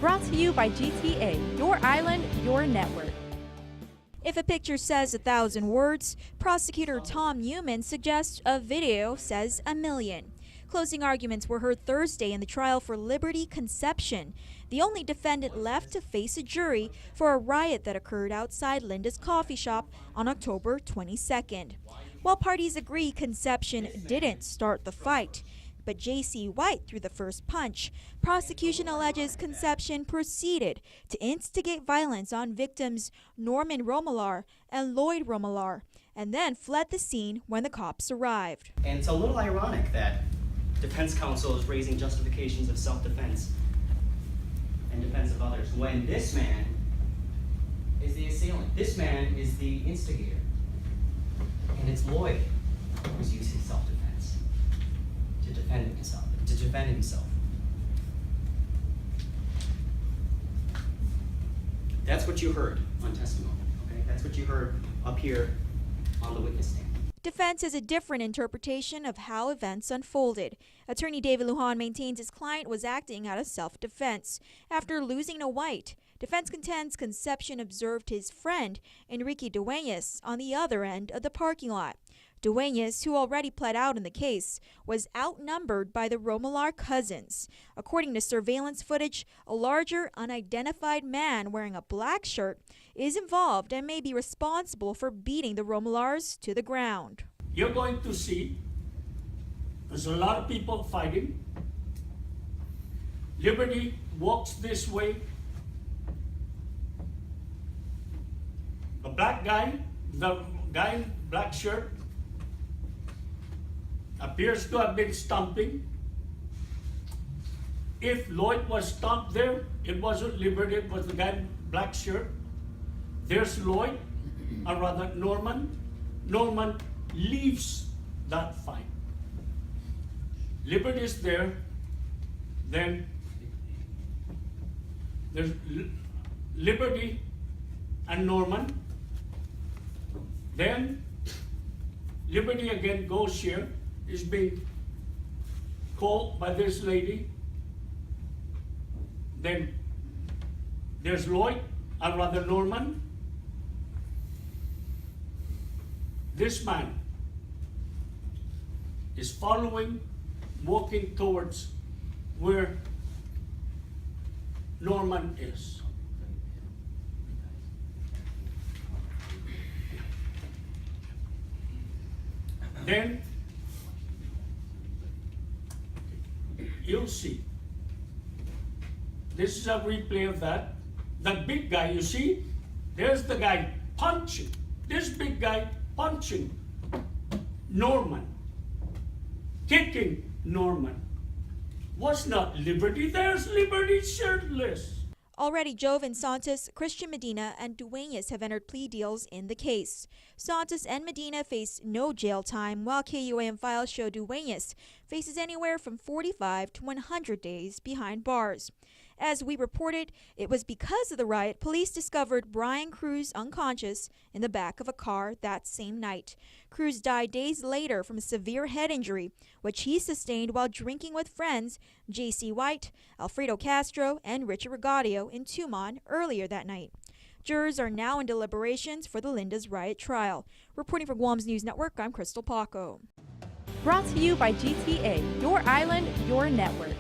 Brought to you by GTA, your island, your network. If a picture says 1,000 words, prosecutor Tom Neuman suggests a video says 1,000,000. Closing arguments were heard Thursday in the trial for Liberty Concepcion, the only defendant left to face a jury for a riot that occurred outside Linda's coffee shop on October 22nd. While parties agree Concepcion didn't start the fight, but J.C. White threw the first punch, prosecution alleges Concepcion proceeded to instigate violence on victims Norman Romelar and Lloyd Romelar, and then fled the scene when the cops arrived. And it's a little ironic that defense counsel is raising justifications of self-defense and defense of others when this man is the assailant. This man is the instigator. And it's Lloyd who's using self-defense to defend himself. That's what you heard on testimony, okay? That's what you heard up here on the witness stand. Defense has a different interpretation of how events unfolded. Attorney David Lujan maintains his client was acting out of self-defense after losing to White. Defense contends Concepcion observed his friend, Enrique Duenas, on the other end of the parking lot. Duenas, who already pled out in the case, was outnumbered by the Romelar cousins. According to surveillance footage, a larger, unidentified man wearing a black shirt is involved and may be responsible for beating the Romelars to the ground. You're going to see there's a lot of people fighting. Liberty walks this way. The guy in black shirt, appears to have been stomping. If Lloyd was stomped there, it wasn't Liberty, it was the guy in black shirt. There's Lloyd, or rather Norman. Norman leaves that fight. Liberty is there, then there's Liberty and Norman. Then Liberty again goes here, is being called by this lady. Then there's Lloyd, or rather Norman. This man is following, walking towards where Norman is. Then you'll see. This is a replay of that. The big guy, you see, there's the guy punching. This big guy punching Norman, kicking Norman. Was not Liberty. There's Liberty shirtless. Already, Joven Santos, Christian Medina, and Duenas have entered plea deals in the case. Santos and Medina face no jail time, while KUAM files show Duenas faces anywhere from 45 to 100 days behind bars. As we reported, it was because of the riot police discovered Brian Cruz unconscious in the back of a car that same night. Cruz died days later from a severe head injury, which he sustained while drinking with friends J.C. White, Alfredo Castro, and Richard Regadio in Tumon earlier that night. Jurors are now in deliberations for the Linda's riot trial. Reporting for Guam's News Network, I'm Crystal Paco. Brought to you by GTA, your island, your network.